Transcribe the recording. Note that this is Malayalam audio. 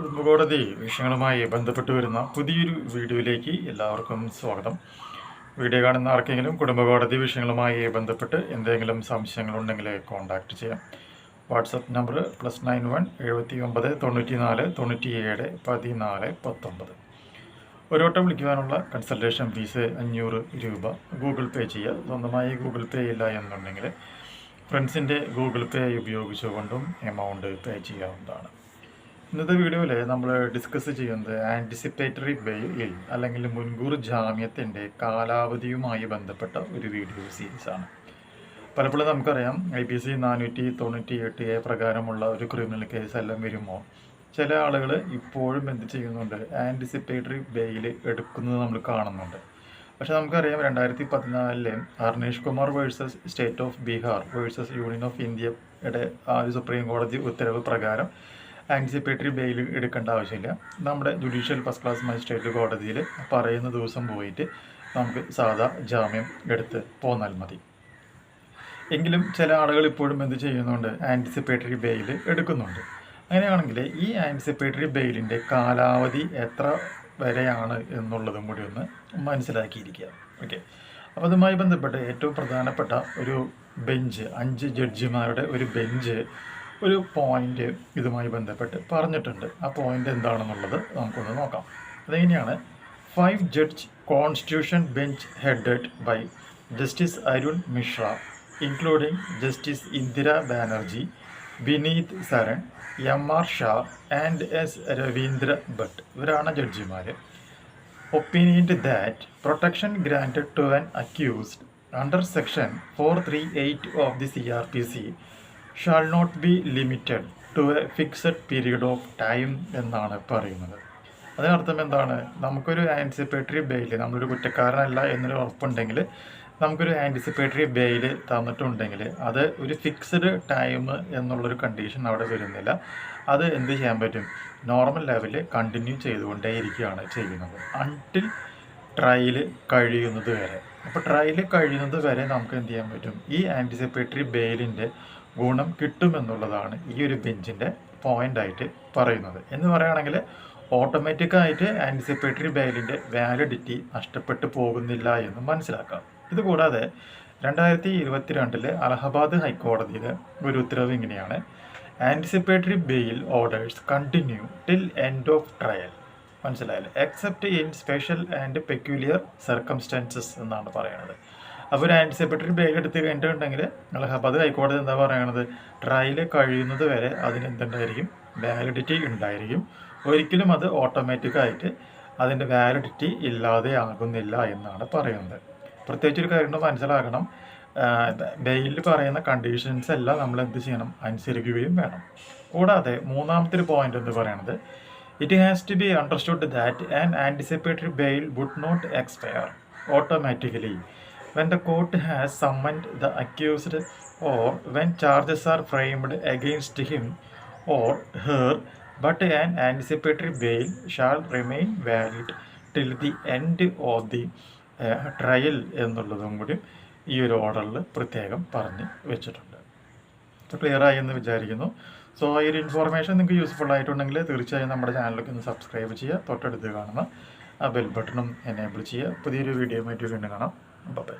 കുടുംബകോടതി വിഷയങ്ങളുമായി ബന്ധപ്പെട്ട് വരുന്ന പുതിയൊരു വീഡിയോയിലേക്ക് എല്ലാവർക്കും സ്വാഗതം. വീഡിയോ കാണുന്ന ആർക്കെങ്കിലും കുടുംബകോടതി വിഷയങ്ങളുമായി ബന്ധപ്പെട്ട് എന്തെങ്കിലും സംശയങ്ങളുണ്ടെങ്കിൽ കോൺടാക്റ്റ് ചെയ്യാം. WhatsApp number +91 79 94 97 14 19. ഒരു വട്ടം വിളിക്കുവാനുള്ള കൺസൾട്ടേഷൻ ഫീസ് 500 രൂപ. ഗൂഗിൾ പേ ചെയ്യുക. സ്വന്തമായി ഗൂഗിൾ പേ ഇല്ല എന്നുണ്ടെങ്കിൽ ഫ്രണ്ട്സിൻ്റെ ഗൂഗിൾ പേ ഉപയോഗിച്ചുകൊണ്ടും എമൗണ്ട് പേ ചെയ്യാവുന്നതാണ്. ഇന്നത്തെ വീഡിയോയിൽ നമ്മൾ ഡിസ്കസ് ചെയ്യുന്നത് ആൻറ്റിസിപ്പേറ്ററി ബെയിൽ അല്ലെങ്കിൽ മുൻകൂർ ജാമ്യത്തിൻ്റെ കാലാവധിയുമായി ബന്ധപ്പെട്ട ഒരു വീഡിയോ സീരീസാണ്. പലപ്പോഴും നമുക്കറിയാം IPC 498A പ്രകാരമുള്ള ഒരു ക്രിമിനൽ കേസ് എല്ലാം വരുമ്പോൾ ചില ആളുകൾ ഇപ്പോഴും എന്ത് ചെയ്യുന്നുണ്ട്, ആൻറ്റിസിപ്പേറ്ററി ബെയിൽ എടുക്കുന്നത് നമ്മൾ കാണുന്നുണ്ട്. പക്ഷേ നമുക്കറിയാം 2014 Harnesh Kumar versus state of Bihar versus union of ഇന്ത്യയുടെ ആ ഒരു സുപ്രീം കോടതി ഉത്തരവ് പ്രകാരം ആൻറ്റിസിപ്പേറ്ററി ബെയിൽ എടുക്കേണ്ട ആവശ്യമില്ല. നമ്മുടെ ജുഡീഷ്യൽ ഫസ്റ്റ് ക്ലാസ് മജിസ്ട്രേറ്റ് കോടതിയിൽ പറയുന്ന ദിവസം പോയിട്ട് നമുക്ക് സാധാ ജാമ്യം എടുത്ത് പോന്നാൽ മതി. എങ്കിലും ചില ആളുകൾ ഇപ്പോഴും എന്ത് ചെയ്യുന്നുണ്ട്, ആൻറ്റിസിപ്പേറ്ററി ബെയിൽ എടുക്കുന്നുണ്ട്. അങ്ങനെയാണെങ്കിൽ ഈ ആൻറ്റിസിപ്പേറ്ററി ബെയിലിൻ്റെ കാലാവധി എത്ര വരെയാണ് എന്നുള്ളതും കൂടി ഒന്ന് മനസ്സിലാക്കിയിരിക്കുക. ഓക്കെ, അപ്പോൾ അതുമായി ബന്ധപ്പെട്ട് ഏറ്റവും പ്രധാനപ്പെട്ട ഒരു ബെഞ്ച്, 5 ജഡ്ജിമാരുടെ ഒരു ബെഞ്ച് ഒരു പോയിന്റ് ഇതുമായി ബന്ധപ്പെട്ട് പറഞ്ഞിട്ടുണ്ട്. ആ പോയിന്റ് എന്താണെന്നുള്ളത് നമുക്കൊന്ന് നോക്കാം. അതെങ്ങനെയാണ്? 5 judge constitution bench headed by justice Arun Mishra, including justice Indira Banerjee, Vineet Saran, MR Shah and S Ravindra Bhat. ഇവരാണ് ജഡ്ജിമാർ. Opinioned that protection granted to an accused under section 438 of the CRPC shall not be limited to a fixed period of time എന്നാണ് പറയുന്നത്. അതിനർത്ഥം എന്താണ്? നമുക്കൊരു ആൻറ്റിസിപ്പേറ്ററി ബെയിൽ, നമ്മളൊരു കുറ്റക്കാരനല്ല എന്നൊരു ഉറപ്പുണ്ടെങ്കിൽ നമുക്കൊരു ആൻറ്റിസിപ്പേറ്ററി ബെയിൽ തന്നിട്ടുണ്ടെങ്കിൽ അത് ഒരു ഫിക്സഡ് ടൈം എന്നുള്ളൊരു കണ്ടീഷൻ അവിടെ വരുന്നില്ല. അത് എന്ത് ചെയ്യാൻ പറ്റും? നോർമൽ ലെവലിൽ കണ്ടിന്യൂ ചെയ്തുകൊണ്ടേയിരിക്കുകയാണ് ചെയ്യുന്നത് അൺടിൽ ട്രയൽ കഴിയുന്നത് വരെ. അപ്പോൾ ട്രയൽ കഴിയുന്നത് വരെ നമുക്ക് എന്ത് ചെയ്യാൻ പറ്റും? ഈ ആൻറ്റിസിപ്പേറ്ററി ബെയിലിൻ്റെ ഗുണം കിട്ടുമെന്നുള്ളതാണ് ഈ ഒരു ബെഞ്ചിൻ്റെ പോയിൻ്റായിട്ട് പറയുന്നത്. എന്ന് പറയുകയാണെങ്കിൽ ഓട്ടോമാറ്റിക്കായിട്ട് ആൻറ്റിസിപ്പേറ്ററി ബെയിലിൻ്റെ വാലിഡിറ്റി നഷ്ടപ്പെട്ടു പോകുന്നില്ല എന്ന് മനസ്സിലാക്കാം. ഇതുകൂടാതെ 2022 അലഹബാദ് ഹൈക്കോടതിയിൽ ഒരു ഉത്തരവ് ഇങ്ങനെയാണ്: anticipatory bail orders continue till end of trial. മനസ്സിലായില്ലേ? Except in special and peculiar circumstances എന്നാണ് പറയുന്നത്. അപ്പോൾ ഒരു ആൻറ്റിസിപ്പേറ്ററി ബെയിൽ എടുത്ത് കഴിഞ്ഞിട്ടുണ്ടെങ്കിൽ അലഹബാദ് ഹൈക്കോടതി എന്താ പറയുന്നത്? ട്രയൽ കഴിയുന്നത് വരെ അതിനെന്തുണ്ടായിരിക്കും? വാലിഡിറ്റി ഉണ്ടായിരിക്കും. ഒരിക്കലും അത് ഓട്ടോമാറ്റിക്കായിട്ട് അതിൻ്റെ വാലിഡിറ്റി ഇല്ലാതെ ആകുന്നില്ല എന്നാണ് പറയുന്നത്. പ്രത്യേകിച്ചൊരു കാര്യം മനസ്സിലാക്കണം, ബെയിലിൽ പറയുന്ന കണ്ടീഷൻസ് എല്ലാം നമ്മൾ എന്ത് ചെയ്യണം? അനുസരിക്കുകയും വേണം. കൂടാതെ മൂന്നാമത്തെ ഒരു പോയിന്റ് എന്ന് പറയുന്നത്, it has to be understood that an anticipatory bail would not expire automatically when the court has summoned the accused or when charges are framed against him or her, but an anticipatory bail shall remain valid till the end of the trial എന്നുള്ളതും കൂടി ഈ ഒരു ഓർഡറിൽ പ്രത്യേകം പറഞ്ഞ് വെച്ചിട്ടുണ്ട്. അപ്പോൾ ക്ലിയർ ആയി എന്ന് വിചാരിക്കുന്നു. സോ ഈ ഒരു ഇൻഫോർമേഷൻ നിങ്ങൾക്ക് യൂസ്ഫുൾ ആയിട്ടുണ്ടെങ്കിൽ തീർച്ചയായും നമ്മുടെ ചാനലിലേക്ക് ഒന്ന് സബ്സ്ക്രൈബ് ചെയ്യുക. തൊട്ടടുത്ത് കാണുന്ന ആ ബെൽ ബട്ടണും എനേബിൾ ചെയ്യുക. പുതിയൊരു വീഡിയോ ആയിട്ട് വീണ്ടും കാണാം. ബൈ.